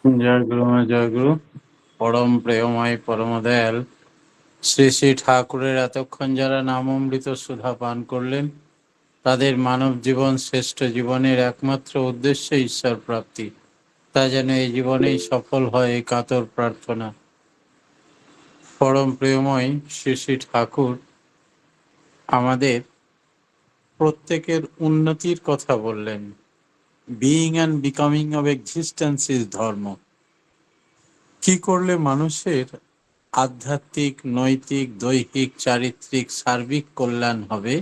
জয় গুরু মা জয় গুরু। পরম প্রেমময় পরম দয়াল শ্রী শ্রী ঠাকুরের এতক্ষণ যারা নাম অমৃত সুধা পান করলেন, তাদের মানব জীবন শ্রেষ্ঠ জীবনের একমাত্র উদ্দেশ্য ঈশ্বর প্রাপ্তি, তা যেন এই জীবনেই সফল হয়, এই কাতর প্রার্থনা। পরম প্রেমময় শ্রী শ্রী ঠাকুর আমাদের প্রত্যেকের উন্নতির কথা বললেন। Being and becoming of existence is ধর্ম। কি করলে মানুষের আধ্যাত্মিক, নৈতিক, দৈহিক, চারিত্রিক, সার্বিক কল্যাণ হবে,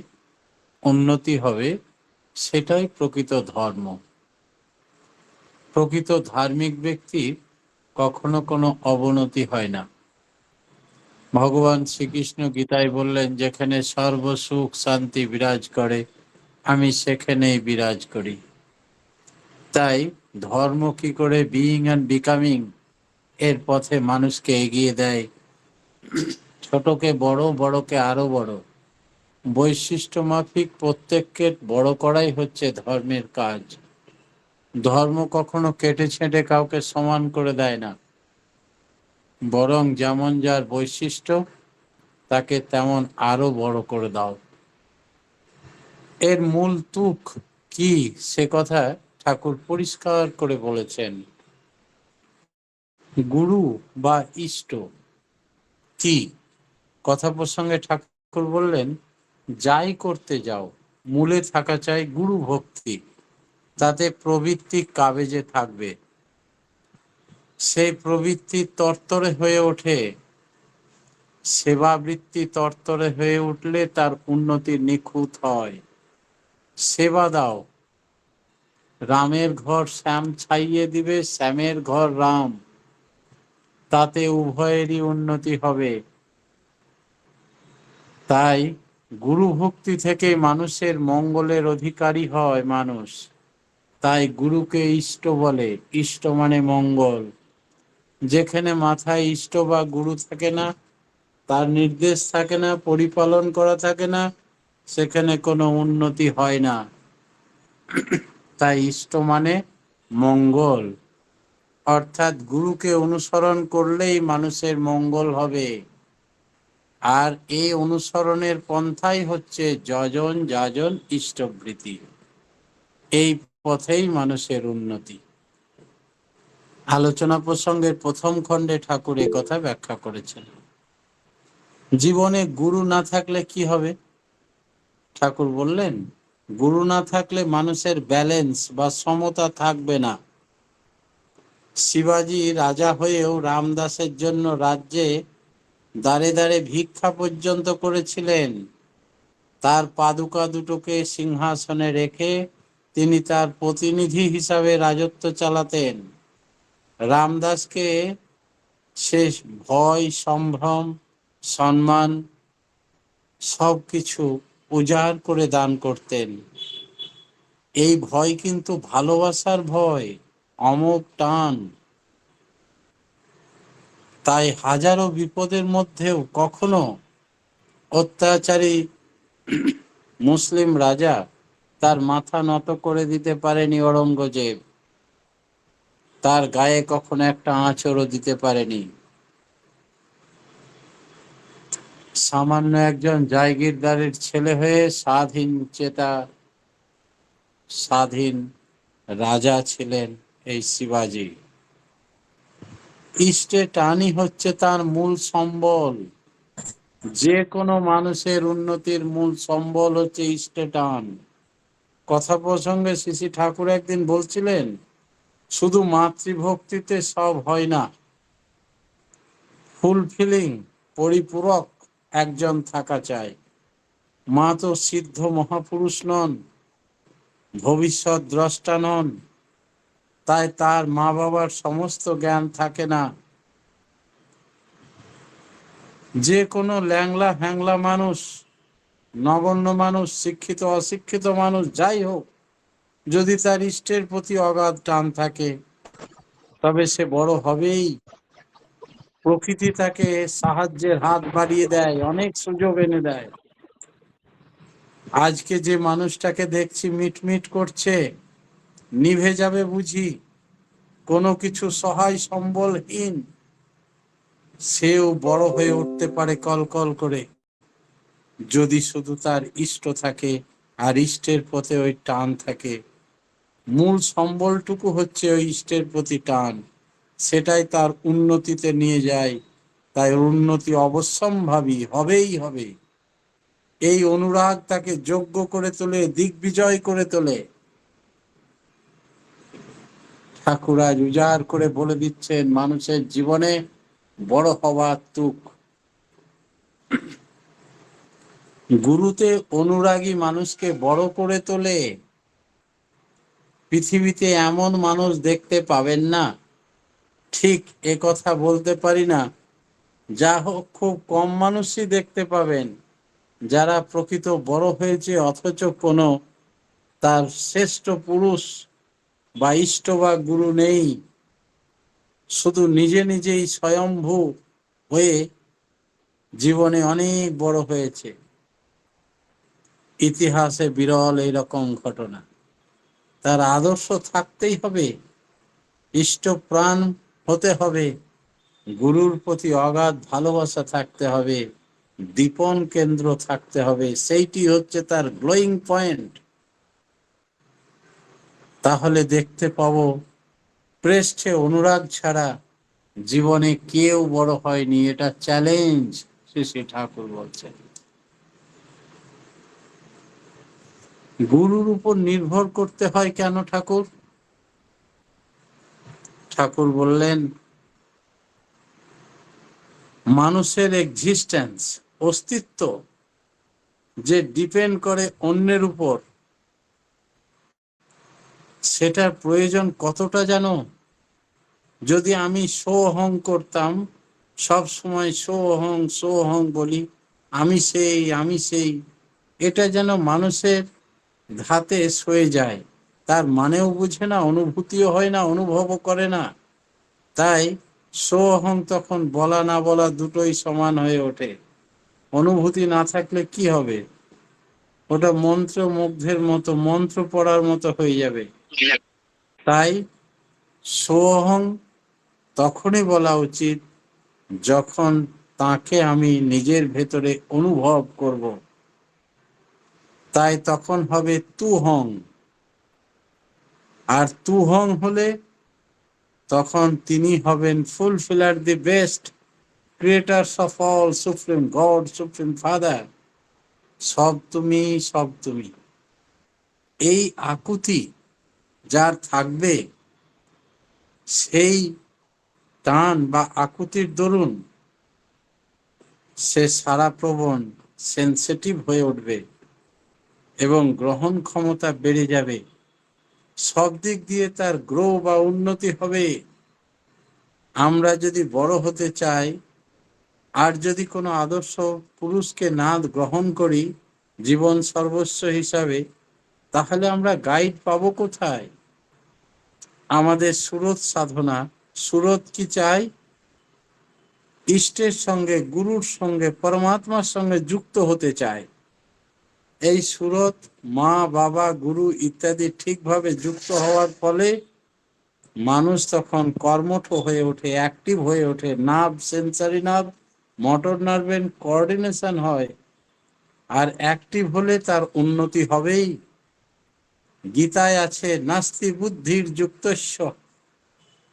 উন্নতি হবে, সেটাই প্রকৃত ধর্ম। প্রকৃত ধার্মিক ব্যক্তির কখনো কোনো অবনতি হয় না। ভগবান শ্রীকৃষ্ণ গীতায় বললেন, যেখানে সর্বসুখ শান্তি বিরাজ করে, আমি সেখানেই বিরাজ করি। তাই ধর্ম কি করে বিইং অ্যান্ড বিকামিং এর পথে মানুষকে এগিয়ে দেয়, ছোটকে বড়, বড়কে আরো বড়, বৈশিষ্ট্য মাফিক প্রত্যেককে বড় করাই হচ্ছে ধর্মের কাজ। ধর্ম কখনো কেটে ছেঁটে কাউকে সমান করে দেয় না, বরং যেমন যার বৈশিষ্ট্য তাকে তেমন আরো বড় করে দাও। এর মূল তুক কি সে কথা ঠাকুর পরিষ্কার করে বলেছেন। গুরু বা ইষ্ট কি? কথা প্রসঙ্গে ঠাকুর বললেন, যাই করতে যাও মূলে থাকা চাই গুরু ভক্তি, তাতে প্রবৃত্তি কাবেজে থাকবে। সেই প্রবৃত্তি তরতরে হয়ে ওঠে, সেবাবৃত্তি তরতরে হয়ে উঠলে তার উন্নতি নিখুঁত হয়। সেবা দাও, রামের ঘর শ্যাম ছাইয়ে দিবে, শ্যামের ঘর রাম, তাতে উভয়েরই উন্নতি হবে। তাই গুরু ভক্তি থেকে মানুষের মঙ্গলের অধিকারী হয় মানুষ। তাই গুরুকে ইষ্ট বলে, ইষ্ট মানে মঙ্গল। যেখানে মাথায় ইষ্ট বা গুরু থাকে না, তার নির্দেশ থাকে না, পরিপালন করা থাকে না, সেখানে কোনো উন্নতি হয় না। তাই ইষ্ট মানে মঙ্গল, অর্থাৎ গুরুকে অনুসরণ করলেই মানুষের মঙ্গল হবে। আর এই অনুসরণের পন্থাই হচ্ছে যজন যাজন ইষ্টবৃত্তি। এই পথেই মানুষের উন্নতি। আলোচনা প্রসঙ্গের প্রথম খণ্ডে ঠাকুর এ কথা ব্যাখ্যা করেছেন। জীবনে গুরু না থাকলে কি হবে? ঠাকুর বললেন, গুরু না থাকলে মানুষের ব্যালেন্স বা সমতা থাকবে না। শিবাজি রাজা হয়েও রামদাসের জন্য রাজ্যে দাঁড়ে দাঁড়ে ভিক্ষা পর্যন্ত করেছিলেন। তার পাদুকা দুটোকে সিংহাসনে রেখে তিনি তার প্রতিনিধি হিসাবে রাজত্ব চালাতেন। রামদাসকে শেষ ভয়, সম্ভ্রম, সম্মান সবকিছু উজাড় করে দান করতেন। এই ভয় কিন্তু ভালোবাসার ভয়, অমোঘ টান। তাই হাজারো বিপদের মধ্যেও কখনো অত্যাচারী মুসলিম রাজা তার মাথা নত করে দিতে পারেনি ঔরঙ্গজেব, তার গায়ে কখনো একটা আঁচড়ও দিতে পারেনি। সামান্য একজন জায়গিরদারের ছেলে হয়ে স্বাধীন চেতা, স্বাধীন রাজা ছিলেন এই শিবাজি। ইষ্টে টানই হচ্ছে তার মূল সম্বল। যে কোনো মানুষের উন্নতির মূল সম্বল হচ্ছে ইষ্টে টান। কথা প্রসঙ্গে শ্রী শ্রী ঠাকুর একদিন বলছিলেন, শুধু মাতৃভক্তিতে সব হয় না, ফুলফিলিং, পরিপূরক একজন থাকা চাই। মা তো সিদ্ধ মহাপুরুষ নন, ভবিষ্যৎ দ্রষ্টা নন, তাই তার মা বাবার সমস্ত জ্ঞান থাকে না। যে কোনো ল্যাংলা হ্যাংলা মানুষ, নগণ্য মানুষ, শিক্ষিত অশিক্ষিত মানুষ, যাই হোক, যদি তার ইষ্টের প্রতি অগাধ টান থাকে, তবে সে বড় হবেই। প্রকৃতি তাকে সাহায্যের হাত বাড়িয়ে দেয়, অনেক সুযোগ এনে দেয়। আজকে যে মানুষটাকে দেখছি মিটমিট করছে, নিভে যাবে বুঝি, কোনো কিছু সহায় সম্বলহীন, সেও বড় হয়ে উঠতে পারে কলকল করে, যদি শুধু তার ইষ্ট থাকে আর ইষ্টের পথে ওই টান থাকে। মূল সম্বলটুকু হচ্ছে ওই ইষ্টের প্রতি টান, সেটাই তার উন্নতিতে নিয়ে যায়। তাই উন্নতি অবশ্যম্ভাবী, হবেই হবে। এই অনুরাগ তাকে যোগ্য করে তোলে, দিগ্বিজয় করে তোলে। ঠাকুর আজ উজাড় করে বলে দিচ্ছেন, মানুষের জীবনে বড় হওয়ার তুক। গুরুতে অনুরাগী মানুষকে বড় করে তোলে। পৃথিবীতে এমন মানুষ দেখতে পাবেন না, ঠিক এ কথা বলতে পারি না, যা হোক খুব কম মানুষই দেখতে পাবেন যারা প্রকৃত বড় হয়েছে, অথচ কোনো তার শ্রেষ্ঠ পুরুষ বা ইষ্ট বা গুরু নেই। শুধু নিজে নিজেই স্বয়ম্ভু হয়ে জীবনে অনেক বড় হয়েছে। ইতিহাসে বিরল এইরকম ঘটনা। তার আদর্শ থাকতেই হবে, ইষ্টপ্রাণ হতে হবে, গুরুর প্রতি অগাধ ভালোবাসা থাকতে হবে, দীপন কেন্দ্র থাকতে হবে, সেইটি হচ্ছে তার গ্লোয়িং পয়েন্ট। তাহলে দেখতে পাবো পৃষ্ঠে অনুরাগ ছাড়া জীবনে কেউ বড় হয়নি। এটা চ্যালেঞ্জ, শ্রী ঠাকুর বলছেন। গুরুর উপর নির্ভর করতে হয় কেন ঠাকুর? ঠাকুর বললেন, মানুষের এক্সিস্টেন্স, অস্তিত্ব যে ডিপেন্ড করে অন্যের উপর, সেটার প্রয়োজন কতটা জানো? যদি আমি সোহং করতাম, সব সময় সোহং বলি, আমি সেই, এটা যেন মানুষের ধাতে সয়ে যায়, তার মানেও বুঝে না, অনুভূতিও হয় না, অনুভবও করে না। তাই সোহং তখন বলা না বলা দুটোই সমান হয়ে ওঠে। অনুভূতি না থাকলে কি হবে? ওটা মন্ত্র মুগ্ধের মতো, মন্ত্র পড়ার মতো হয়ে যাবে। তাই সোহং তখনই বলা উচিত যখন তাকে আমি নিজের ভেতরে অনুভব করব। তাই তখন হবে তুহং। আর তুহং হলে তখন তিনি হবেন ফুলফিলার the best, creators of all, supreme god, supreme father. সব তুমি, সব তুমি। এই আকুতি যার থাকবে, সেই টান বা আকুতির দরুন সে সারাপ্রবণ সেন্সিটিভ হয়ে উঠবে এবং গ্রহণ ক্ষমতা বেড়ে যাবে। সব দিক দিয়ে তার গ্রো বা উন্নতি হবে। আমরা যদি বড় হতে চাই আর যদি কোনো আদর্শ পুরুষকে না গ্রহণ করি জীবন সর্বস্ব হিসাবে, তাহলে আমরা গাইড পাবো কোথায়? আমাদের সুরত সাধনা, সুরত কি চাই? ইষ্টের সঙ্গে, গুরুর সঙ্গে, পরমাত্মার সঙ্গে যুক্ত হতে চায়। এই সুরত মা, বাবা, গুরু ইত্যাদি ঠিকভাবে যুক্ত হওয়ার ফলে মানুষ তখন কর্মঠ হয়ে ওঠে, অ্যাক্টিভ হয়ে ওঠে, নার্ভ, সেন্সারি নার্ভ, মোটর নার্ভের কোঅর্ডিনেশন হয়। আর অ্যাক্টিভ হলে তার উন্নতি হবেই। গীতায় আছে, নাস্তি বুদ্ধির যুক্তস্য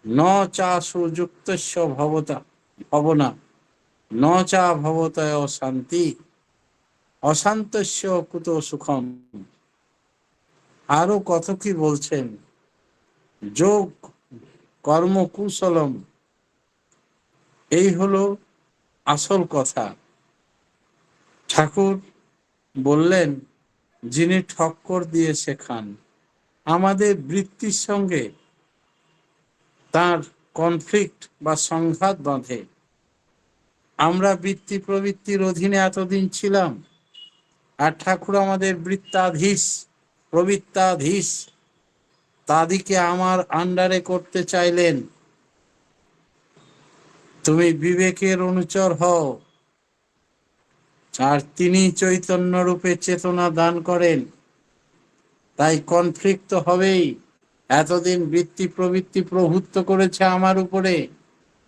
ন চা সুযুক্তস্য ভবনা ন চা ভবতয় শান্তি অশান্তস্য কুত সুখম। আরো কত কি বলছেন, যোগ কর্ম কুশলম। এই হলো আসল কথা। ঠাকুর বললেন, যিনি ঠক্কর দিয়ে শেখান, আমাদের বৃত্তির সঙ্গে তার কনফ্লিক্ট বা সংঘাত বাঁধে। আমরা বৃত্তি প্রবৃত্তির অধীনে এতদিন ছিলাম, আর ঠাকুর আমাদের বৃত্তাধীশ, প্রবৃত্তাধীশ। তাদিকে আমার আন্ডারে করতে চাইলেন। তুমি বিবেকের অনুচর হও, আর তিনি চৈতন্য রূপে চেতনা দান করেন। তাই কনফ্লিক্ট তো হবেই। এতদিন বৃত্তি প্রবৃত্তি প্রভুত্ব করেছে আমার উপরে,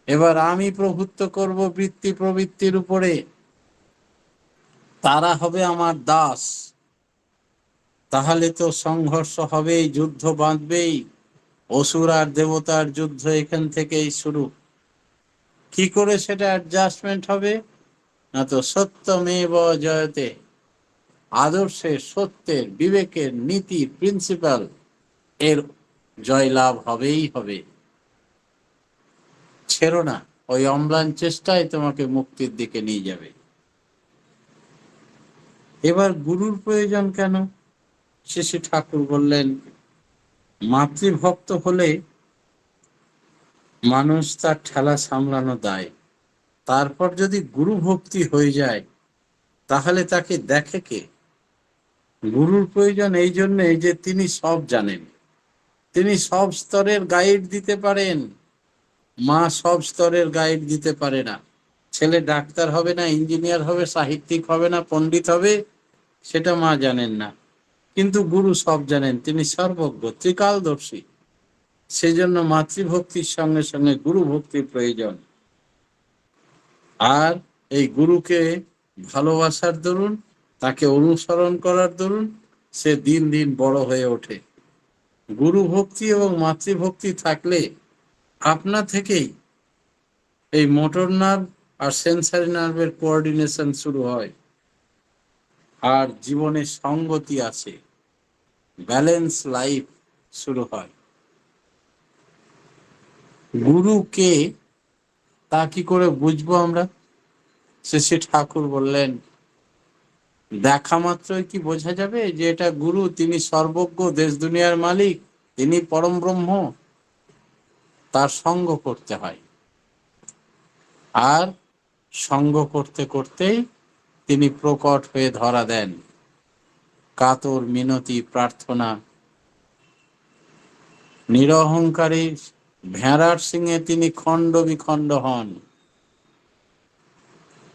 এবার আমি প্রভুত্ব করব বৃত্তি প্রবৃত্তির উপরে, তারা হবে আমার দাস। তাহলে তো সংঘর্ষ হবেই, যুদ্ধ বাঁধবেই, অসুর আর দেবতার যুদ্ধ এখান থেকেই শুরু। কি করে সেটা অ্যাডজাস্টমেন্ট হবে? না তো সত্যমেব জয়তে, আদর্শের, সত্যের, বিবেকের, নীতি, প্রিন্সিপাল এর জয়লাভ হবেই হবে। ছেড়ো না, ওই অম্লান চেষ্টায় তোমাকে মুক্তির দিকে নিয়ে যাবে। এবার গুরুর প্রয়োজন কেন? শ্রী শ্রী ঠাকুর বললেন, মাতৃভক্ত হলে মানুষ তার ঠেলা সামলানো দায়। তারপর যদি গুরু ভক্তি হয়ে যায় তাহলে তাকে দেখে কে? গুরুর প্রয়োজন এই জন্যে যে তিনি সব জানেন, তিনি সব স্তরের গাইড দিতে পারেন। মা সব স্তরের গাইড দিতে পারে না। ছেলে ডাক্তার হবে না, ইঞ্জিনিয়ার হবে, সাহিত্যিক হবে না, পণ্ডিত হবে, সেটা মা জানেন না। কিন্তু গুরু সব জানেন, তিনি সর্বজ্ঞ, ত্রিকালদর্শী। সেজন্য মাতৃভক্তির সঙ্গে সঙ্গে গুরু ভক্তির প্রয়োজন। আর এই গুরুকে ভালোবাসার দরুন, তাকে অনুসরণ করার দরুন সে দিন দিন বড় হয়ে ওঠে। গুরু ভক্তি এবং মাতৃভক্তি থাকলে আপনা থেকেই এই মোটর নার্ভ আর সেন্সারি নার্ভের কোঅর্ডিনেশন শুরু হয়, আর জীবনে সঙ্গতি আছে, ব্যালেন্স লাইফ শুরু হয়। গুরু কে তা কি করে বুঝবো আমরা? শ্রী ঠাকুর বললেন, দেখা মাত্রই কি বোঝা যাবে যে এটা গুরু? তিনি সর্বজ্ঞ, দেশ দুনিয়ার মালিক, তিনি পরম ব্রহ্ম? তার সঙ্গ করতে হয়, আর সঙ্গ করতে করতেই তিনি প্রকট হয়ে ধরা দেন। কাতর মিনতি প্রার্থনা, নিরহংকারী ভেড়ার সিংহে তিনি খণ্ড বিখণ্ড হন।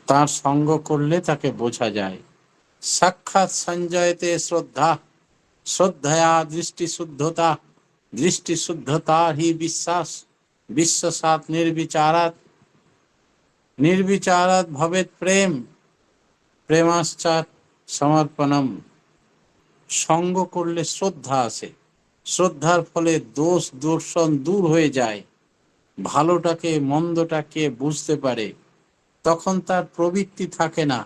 তার সঙ্গ করলে তাকে বোঝা যায়। সাক্ষাৎ সঞ্জয়তে শ্রদ্ধা, শ্রদ্ধয়া দৃষ্টি শুদ্ধতা, দৃষ্টি শুদ্ধতা হি বিশ্বাস, বিশ্বাসাৎ নির্বিচারাৎ, নির্বিচারাৎ ভবেৎ প্রেম, প্রেমাশ্চাৎ সমর্পণম। সঙ্গ করলে শ্রদ্ধা আসে, শ্রদ্ধার ফলে দোষ দূষণ দূর হয়ে যায়, ভালোটাকে মন্দটাকে বুঝতে পারে, তখন তার প্রবৃত্তি থাকে না,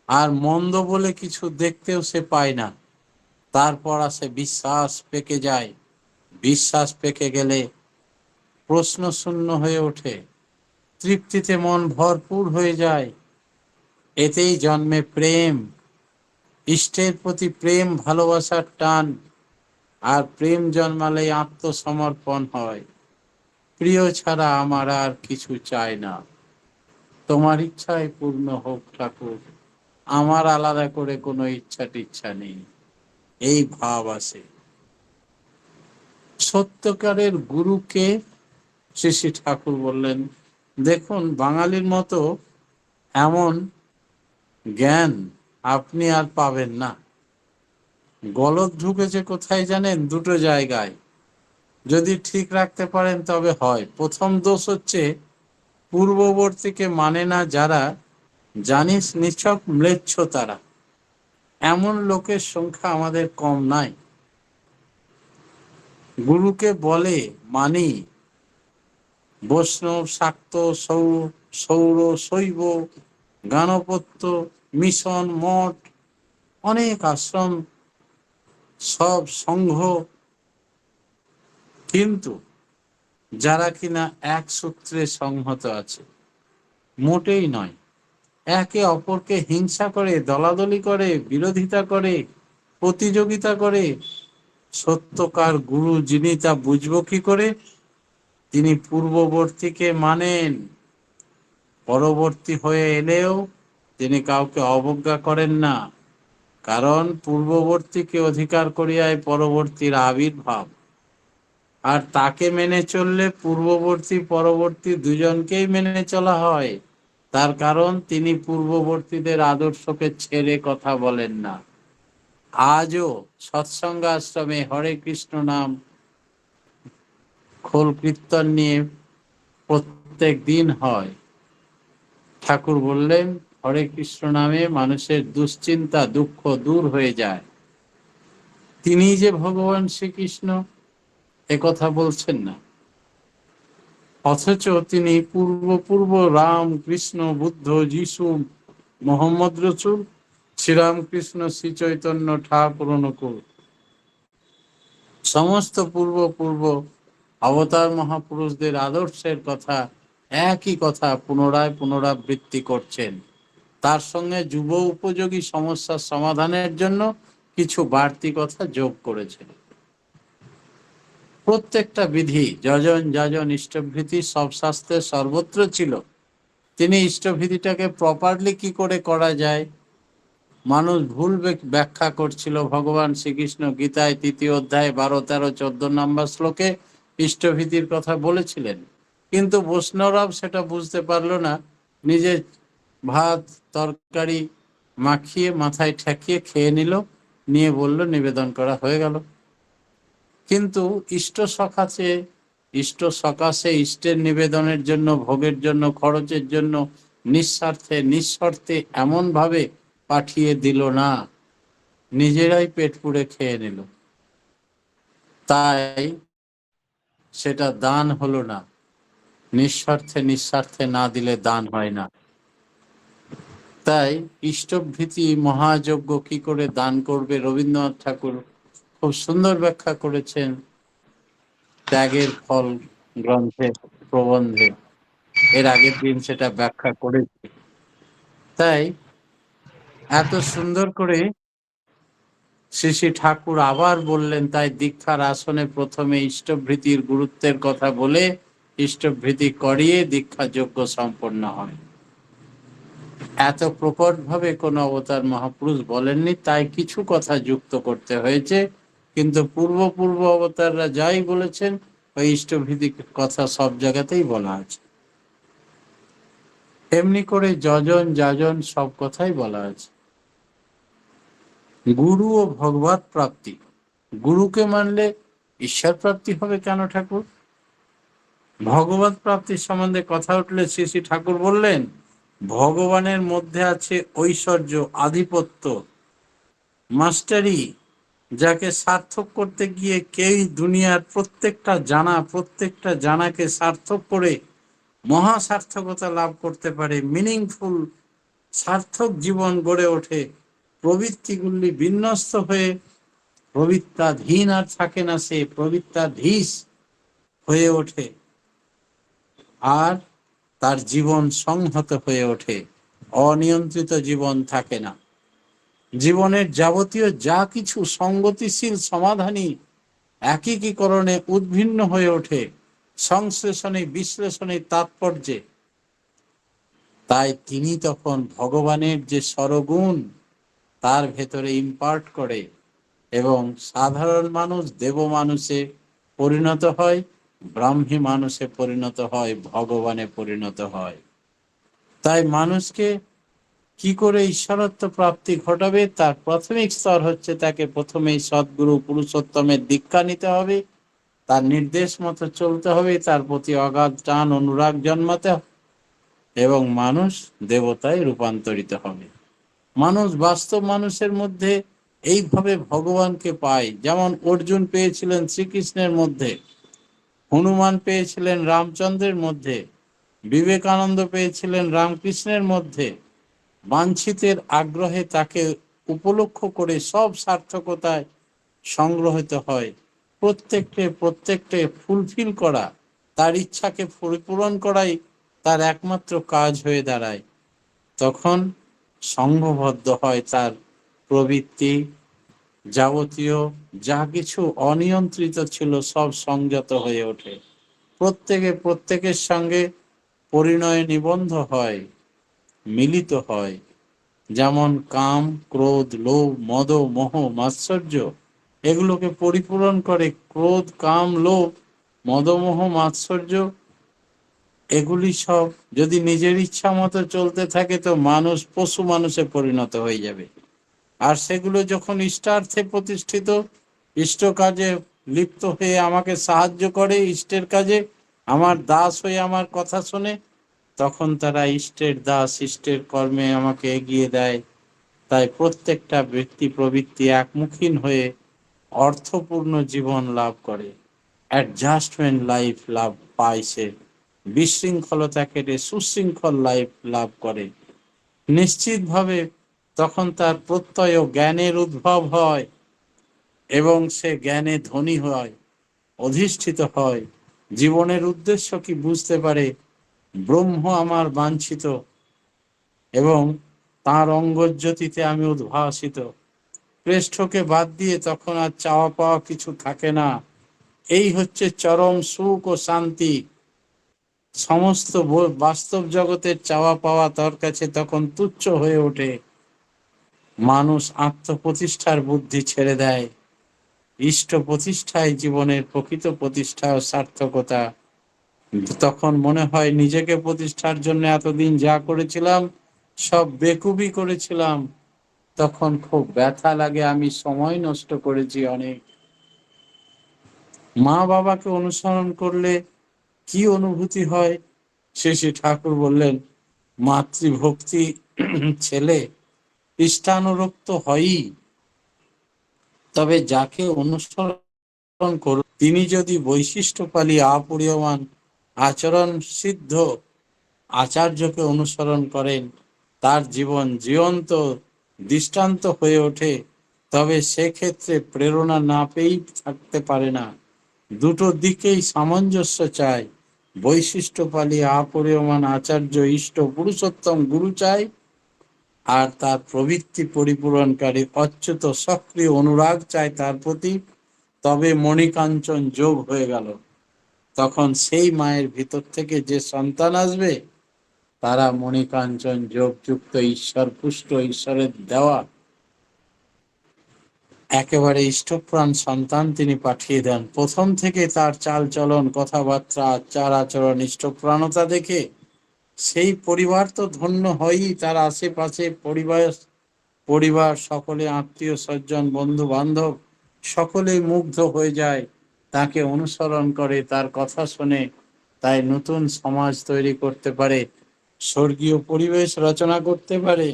আর মন্দ বলে কিছু দেখতেও সে পায় না। তারপর আসে বিশ্বাস, পেকে যায়। বিশ্বাস পেকে গেলে প্রশ্ন শূন্য হয়ে ওঠে, তৃপ্তিতে মন ভরপুর হয়ে যায়। এতেই জন্মে প্রেম, ইষ্টের প্রতি প্রেম, ভালোবাসার টান, আর প্রেম জন্মালে আত্মসমর্পণ হয়। প্রিয় ছাড়া আমার আর কিছু চাই না, তোমার ইচ্ছাই পূর্ণ হোক ঠাকুর, আমার আলাদা করে কোনো ইচ্ছা টিচ্ছা নেই, এই ভাব আসে। সত্যকারের গুরুকে শ্রী শ্রী ঠাকুর বললেন, দেখুন বাঙালির মতো এমন জ্ঞান আপনি আর পাবেন না। গলদ ঢুকেছে কোথায় জানেন? দুটো জায়গায়। যদি ঠিক রাখতে পারেন তবে হয়। প্রথম দোষ হচ্ছে পূর্ববর্তীকে মানে না যারা, জানিস নিছক ম্লেচ্ছ তারা। এমন লোকের সংখ্যা আমাদের কম নাই। গুরুকে বলে মানি, বৈষ্ণব, শাক্ত, সৌর, শৈব, গাণপত্য, মিশন, মঠ, অনেক আশ্রম, সব সংঘ, কিন্তু যারা কিনা এক সূত্রে সংহত আছে, মোটেই নয়। একে অপরকে হিংসা করে, দলাদলি করে, বিরোধিতা করে, প্রতিযোগিতা করে। সত্যকার গুরু যিনি তা বুঝবো কি করে? তিনি পূর্ববর্তীকে মানেন, পরবর্তী হয়ে এলেও তিনি কাউকে অবজ্ঞা করেন না, কারণ পূর্ববর্তীকে অধিকার করিয়ায় পরবর্তীর আবির্ভাব। আর তাকে মেনে চললে পূর্ববর্তী পরবর্তী দুজনকেই মেনে চলা হয়, তার কারণ তিনি পূর্ববর্তীদের আদর্শকে ছেড়ে কথা বলেন না। আজও সৎসঙ্গ আশ্রমে হরে কৃষ্ণ নাম খোল কীর্তন নিয়ে প্রত্যেক দিন হয়। ঠাকুর বললেন হরে কৃষ্ণ নামে মানুষের দুশ্চিন্তা দুঃখ দূর হয়ে যায়। তিনি যে ভগবান শ্রীকৃষ্ণ একথা বলছেন না, অথচ তিনি পূর্ব পূর্ব রাম কৃষ্ণ বুদ্ধ যিশু মোহাম্মদ রসুল শ্রীরামকৃষ্ণ শ্রী চৈতন্য ঠাকুর অনুকূল সমস্ত পূর্ব পূর্ব অবতার মহাপুরুষদের আদর্শের কথা, একই কথা পুনরায় পুনরাবৃত্তি করছেন। তার সঙ্গে যুব উপযোগী সমস্যার সমাধানের জন্য কিছু বাড়তি কথা যোগ করেছেন। প্রত্যেকটা বিধি যজন যাজন ইষ্টভৃতি সব শাস্ত্রে সর্বত্র ছিল। তিনি ইষ্টভৃতিটাকে প্রপারলি কি করে করা যায়, মানুষ ভুল ব্যাখ্যা করছিল। ভগবান শ্রীকৃষ্ণ গীতায় ৩য় অধ্যায় ১২, ১৩, ১৪ নম্বর শ্লোকে ইষ্টভীতির কথা বলেছিলেন, কিন্তু বৈষ্ণবরাও সেটা বুঝতে পারলো না। নিজের ভাত তরকারি মাখিয়ে মাথায় ঠেকিয়ে খেয়ে নিল, নিয়ে বলল নিবেদন করা হয়ে গেল। কিন্তু ইষ্ট সকাশে ইষ্টের নিবেদনের জন্য, ভোগের জন্য, খরচের জন্য নিঃস্বার্থে নিঃশর্তে এমন ভাবে পাঠিয়ে দিল না, নিজেরাই পেট পুড়ে খেয়ে নিল। তাই সেটা দান হলো না। নিঃস্বার্থে নিঃস্বার্থে না দিলে দান হয় না। তাই ইষ্টভৃতি মহাযজ্ঞ কি করে দান করবে, রবীন্দ্রনাথ ঠাকুর খুব সুন্দর ব্যাখ্যা করেছেন ত্যাগের ফল গ্রন্থে প্রবন্ধে। এর আগের দিন সেটা ব্যাখ্যা করেছি। তাই এত সুন্দর করে শ্রী শ্রী ঠাকুর আবার বললেন, তাই দীক্ষার আসনে প্রথমে ইষ্টভৃতির গুরুত্বের কথা বলে ইষ্টভৃতি করিয়ে দীক্ষা যজ্ঞ সম্পন্ন হয়। এত প্রকটভাবে কোন অবতার মহাপুরুষ বলেননি, তাই কিছু কথা যুক্ত করতে হয়েছে। কিন্তু পূর্ব পূর্ব অবতাররা যাই বলেছেন ওই ইষ্টভৃতির কথা সব জায়গাতেই বলা আছে। এমনি করে যজন যাজন সব কথাই বলা আছে। গুরু ও ভগবত প্রাপ্তি, গুরুকে মানলে ঈশ্বর প্রাপ্তি হবে কেন ঠাকুর? ভগবত প্রাপ্তির সম্বন্ধে কথা উঠলে শ্রী শ্রী ঠাকুর বললেন, ভগবানের মধ্যে আছে ঐশ্বর্য, আধিপত্য, মাস্টারি, যাকে সার্থক করতে গিয়ে কেউই দুনিয়ার প্রত্যেকটা জানাকে সার্থক করে মহা সার্থকতা লাভ করতে পারে, মিনিংফুল সার্থক জীবন গড়ে ওঠে। প্রবৃত্তিগুলি বিন্যস্ত হয়ে প্রবৃত্তাধীন আর থাকে না, সে প্রবৃত্তাধীশ হয়ে ওঠে আর তার জীবন সংহত হয়ে ওঠে, অনিয়ন্ত্রিত জীবন থাকে না। জীবনের যাবতীয় যা কিছু সঙ্গতিশীল সমাধানই একীকরণে উদ্ভিন্ন হয়ে ওঠে সংশ্লেষণে বিশ্লেষণে তাৎপর্যে। তাই তিনি তখন ভগবানের যে স্বরগুণ তার ভেতরে ইম্পার্ট করে এবং সাধারণ মানুষ দেব মানুষে পরিণত হয়, ব্রাহ্মী মানুষে পরিণত হয়, ভগবানে পরিণত হয়। তাই মানুষকে কি করে ঈশ্বরত্ব প্রাপ্তি ঘটাবে, তার প্রাথমিক স্তর হচ্ছে তাকে প্রথমেই সদ্গুরু পুরুষোত্তমের দীক্ষা নিতে হবে, তার নির্দেশ মতো চলতে হবে, তার প্রতি অগাধ টান অনুরাগ জন্মাতে হবে এবং মানুষ দেবতায় রূপান্তরিত হবে। মানুষ বাস্তব মানুষের মধ্যে এইভাবে ভগবানকে পায়। যেমন অর্জুন পেয়েছিলেন শ্রীকৃষ্ণের মধ্যে, হনুমান পেয়েছিলেন রামচন্দ্রের মধ্যে, বিবেকানন্দ পেয়েছিলেন রামকৃষ্ণের মধ্যে। বাঞ্ছিতের আগ্রহে তাকে উপলক্ষ করে সব সার্থকতায় সংগ্রহিত হয়। প্রত্যেককে ফুলফিল করা, তার ইচ্ছাকে পরিপূরণ করাই তার একমাত্র কাজ হয়ে দাঁড়ায়। তখন সংঘবদ্ধ হয় তার প্রবৃত্তি, যাবতীয় যা কিছু অনিয়ন্ত্রিত ছিল সব সংযত হয়ে ওঠে। প্রত্যেকের সঙ্গে পরিণয় নিবন্ধ হয়, মিলিত হয়। যেমন কাম ক্রোধ লোভ মদ মোহ মাৎসর্য এগুলোকে পরিপূরণ করে। ক্রোধ কাম লোভ মদমোহ মাৎসর্য এগুলি সব যদি নিজের ইচ্ছা মতো চলতে থাকে তো মানুষ পশু মানুষে পরিণত হয়ে যাবে। আর সেগুলো যখন ইষ্টার্থে প্রতিষ্ঠিত, ইষ্ট কাজে লিপ্ত হয়ে আমাকে সাহায্য করে ইষ্টের কাজে, আমার দাস হয়ে আমার কথা শোনে, তখন তারা ইষ্টের দাস, ইষ্টের কর্মে আমাকে এগিয়ে দেয়। তাই প্রত্যেকটা ব্যক্তি প্রবৃত্তি একমুখীন হয়ে অর্থপূর্ণ জীবন লাভ করে, অ্যাডজাস্টমেন্ট লাইফ লাভ পায় সে, বিশৃঙ্খলতা কেটে সুশৃঙ্খল লাইফ লাভ করে। নিশ্চিতভাবে তখন তার প্রত্যয় ও জ্ঞানের উদ্ভব হয় এবং সে জ্ঞানে ধনী হয়, অধিষ্ঠিত হয়, জীবনের উদ্দেশ্য কি বুঝতে পারে, ব্রহ্ম আমার বাঞ্ছিত এবং তার অঙ্গজ্যোতিতে আমি উদ্ভাসিত। প্রেষ্ঠকে বাদ দিয়ে তখন আর চাওয়া পাওয়া কিছু থাকে না। এই হচ্ছে চরম সুখ ও শান্তি। সমস্ত বাস্তব জগতের চাওয়া পাওয়া তার কাছে তখন তুচ্ছ হয়ে ওঠে। মানুষ আত্মপ্রতিষ্ঠার বুদ্ধি ছেড়ে দেয়, ইষ্ট প্রতিষ্ঠায় জীবনের প্রকৃত প্রতিষ্ঠা ও সার্থকতা। তখন মনে হয় নিজেকে প্রতিষ্ঠার জন্য এতদিন যা করেছিলাম সব বেকুবি করেছিলাম। তখন খুব ব্যথা লাগে, আমি সময় নষ্ট করেছি অনেক। মা বাবাকে অনুসরণ করলে কি অনুভূতি হয়? শেষে ঠাকুর বললেন, মাতৃভক্তি ছেলে ইষ্টানুরক্ত হয়ই, তবে যাকে অনুসরণ করুন তিনি যদি বৈশিষ্ট্যপালী আপরিয়মান আচরণ সিদ্ধ আচার্যকে অনুসরণ করেন, তার জীবন জীবন্ত দৃষ্টান্ত হয়ে ওঠে, তবে সেক্ষেত্রে প্রেরণা না পেয়েই থাকতে পারে না। দুটো দিকেই সামঞ্জস্য চাই। বৈশিষ্ট্যপালী আপরিয়মান আচার্য ইষ্ট পুরুষোত্তম গুরু চাই, আর তার প্রবৃত্তি পরিপূরণকারী অচ্যুত সক্রিয় অনুরাগ চায় তার প্রতি। তবে মণিকাঞ্চন যোগ হয়ে গেল। তখন সেই মায়ের ভিতর থেকে যে সন্তান আসবে তারা মণিকাঞ্চন যোগযুক্ত, ঈশ্বর পুষ্ট, ঈশ্বরের দেওয়া একেবারে ইষ্টপ্রাণ সন্তান তিনি পাঠিয়ে দেন। প্রথম থেকে তার চাল চলন, কথাবার্তা, আচার আচরণ, ইষ্টপ্রাণতা দেখে সেই পরিবার তো ধন্য হয়ই, তার আশেপাশে পরিবার পরিবার সকলে, আত্মীয় স্বজন, বন্ধু বান্ধব সকলেই মুগ্ধ হয়ে যায়, তাকে অনুসরণ করে, তার কথা শোনে। তাই নতুন সমাজ তৈরি করতে পারে, স্বর্গীয় পরিবেশ রচনা করতে পারে,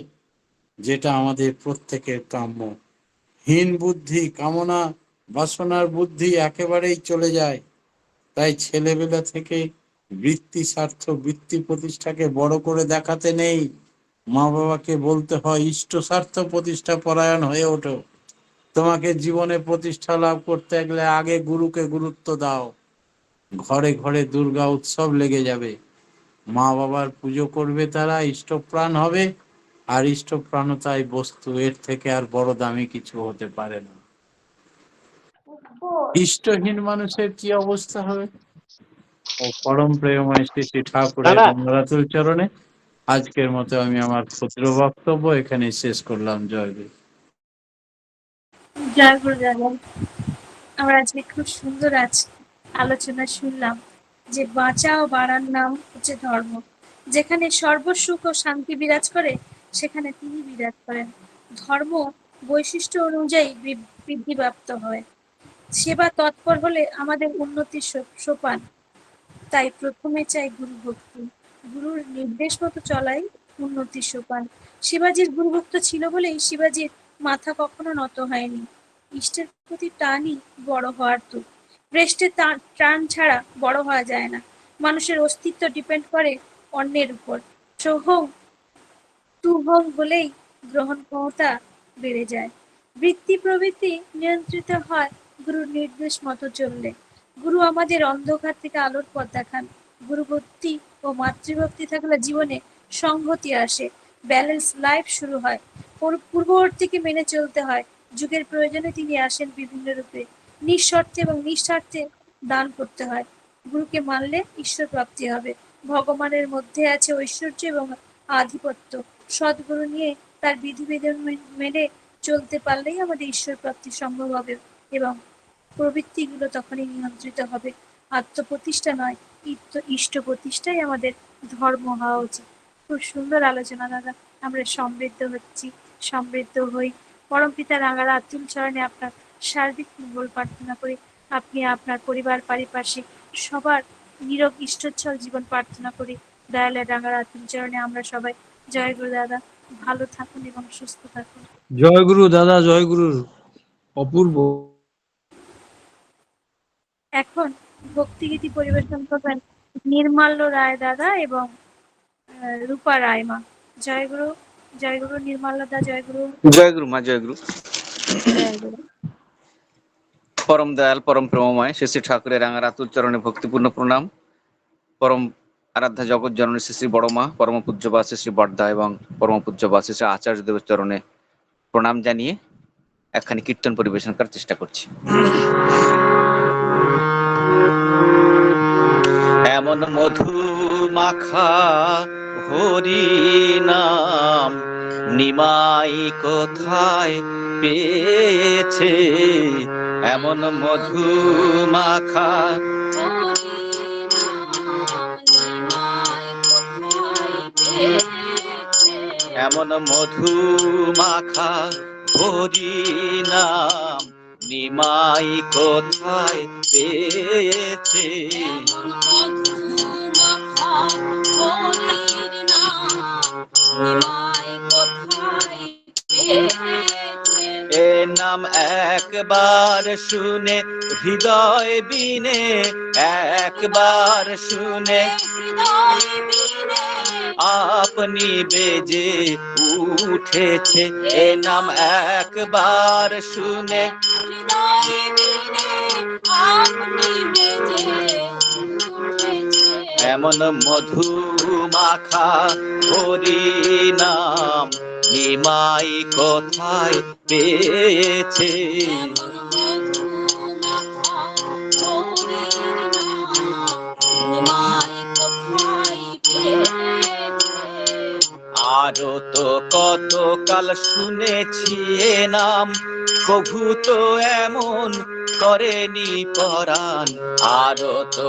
যেটা আমাদের প্রত্যেকের কাম্য। হীন বুদ্ধি, কামনা বাসনার বুদ্ধি একেবারেই চলে যায়। তাই ছেলেবেলা থেকে বৃত্তি স্বার্থ, বৃত্তি প্রতিষ্ঠাকে বড় করে দেখাতে নেই। মা বাবাকে বলতে হয় ইষ্ট স্বার্থ প্রতিষ্ঠা পরায়ণ হয়ে ওঠো। তোমাকে জীবনে প্রতিষ্ঠা লাভ করতে গেলে আগে গুরুকে গুরুত্ব দাও। ঘরে ঘরে দুর্গা উৎসব লেগে যাবে, মা বাবার পুজো করবে, তারা ইষ্টপ্রাণ হবে, আর ইষ্টপ্রাণতাই বস্তু, এর থেকে আর বড় দামি কিছু হতে পারে না। ইষ্টহীন মানুষের কি অবস্থা হবে? ও পরম প্রেমময় শ্রী শ্রী না ঠাকুরের না মঙ্গলাতুল চরণে আজকের মতো আমি আমার ক্ষুদ্র বক্তব্য এখানে শেষ করলাম। জয় গুরু। জয় গুরু জয়। আমরা আজকে খুব সুন্দর আলোচনা শুনলাম যে বাঁচা ও বাড়ার নাম হচ্ছে ধর্ম। যেখানে সর্বসুখ ও শান্তি বিরাজ করে সেখানে তিনি বিরাজ করেন। ধর্ম বৈশিষ্ট্য অনুযায়ী বৃদ্ধিপ্রাপ্ত হয়। সেবা তৎপর হলে আমাদের উন্নতির সোপান। তাই প্রথমে চাই গুরু ভক্তি। গুরুর নির্দেশ মতো চলাই উন্নতির সোপান। শিবাজির গুরুভক্ত ছিল বলেই শিবাজির মাথা কখনো নত হয়নি। ইষ্টের প্রতি টানই বড় হওয়ার তো। পৃষ্ঠে টান ছাড়া বড় হওয়া যায় না। মানুষের অস্তিত্ব ডিপেন্ড করে অন্যের উপর। সোহং তুহং হলেই গ্রহণ ক্ষমতা বেড়ে যায়। বৃত্তি প্রবৃত্তি নিয়ন্ত্রিত হয় গুরুর নির্দেশ মতো চললে। গুরু আমাদের অন্ধকার থেকে আলোর পথ দেখান। গুরুভক্তি ও মাতৃভক্তি থাকলে জীবনে সংহতি আসে, ব্যালেন্স লাইফ শুরু হয়। পূর্ববর্তীকে মেনে চলতে হয়। যুগের প্রয়োজনে তিনি আসেন বিভিন্ন রূপে। নিঃশর্তে এবং নিঃস্বার্থে দান করতে হয়। গুরুকে মানলে ঈশ্বর প্রাপ্তি হবে। ভগবানের মধ্যে আছে ঐশ্বর্য এবং আধিপত্য। সদ্গুরু নিয়ে তার বিধিবিধান মেনে চলতে পারলেই আমাদের ঈশ্বর প্রাপ্তি সম্ভব হবে এবং প্রবৃত্তিগুলো তখনই নিয়ন্ত্রিত হবে। আত্মপ্রতিষ্ঠা নয়, ইষ্ট প্রতিষ্ঠাই আমাদের ধর্ম হওয়া উচিত। খুব সুন্দর আলোচনা দাদা। আমরা সমৃদ্ধ হচ্ছি, সমৃদ্ধ হই। পরমপিতা রাঙা আতুল চরণে আপনার সার্বিক মঙ্গল প্রার্থনা করি। আপনি আপনার পরিবার পারিপার্শ্বিক সবার নীরব ইষ্টচ্ছল জীবন প্রার্থনা করি। দয়ালের রাঙারাতুর চরণে আমরা সবাই। জয় গুরু দাদা, ভালো থাকুন এবং সুস্থ থাকুন। জয় গুরু দাদা, জয় গুরু। অপূর্ব। এখন ভক্তিগীতি পরিবেশন করবেন নির্মাল্য রায় দাদা এবং রূপা রায় মা। জয় গুরু, জয় গুরু নির্মাল্য দা, জয় গুরু। জয় গুরু মা, জয় গুরু। জয় গুরু। পরম দয়াল, পরম প্রেমময় শ্রী শ্রী ঠাকুরের রাঙারাতুর চরণে ভক্তিপূর্ণ প্রণাম। পরম আরাধ্যা জগৎ জননী শ্রী শ্রী বড় মা, পরম পূজ্যবা শ্রী শ্রী বর্দা এবং পরম পূজ্যবা শ্রী শ্রী আচার্য দেবের চরণে প্রণাম জানিয়ে একখানি কীর্তন পরিবেশন করার চেষ্টা করছি। এমন মধু মাখা হরি নাম নিমাই কোথায় পেয়েছে, এমন মধু মাখা এমন মধু মাখা হরি নাম নিমাই কোথায় পেয়েছে, এ নাম একবার শুনে হৃদয় বিনে, একবার শুনে আপনি বেজে উঠেছে, এ নাম একবার শুনে এমন মধু মাখা হরি নাম নিমাই কোথায় পেয়েছে, আরো তো কত কাল শুনেছি এ নাম, কভু তো এমন করেনি পরাণ, আরো তো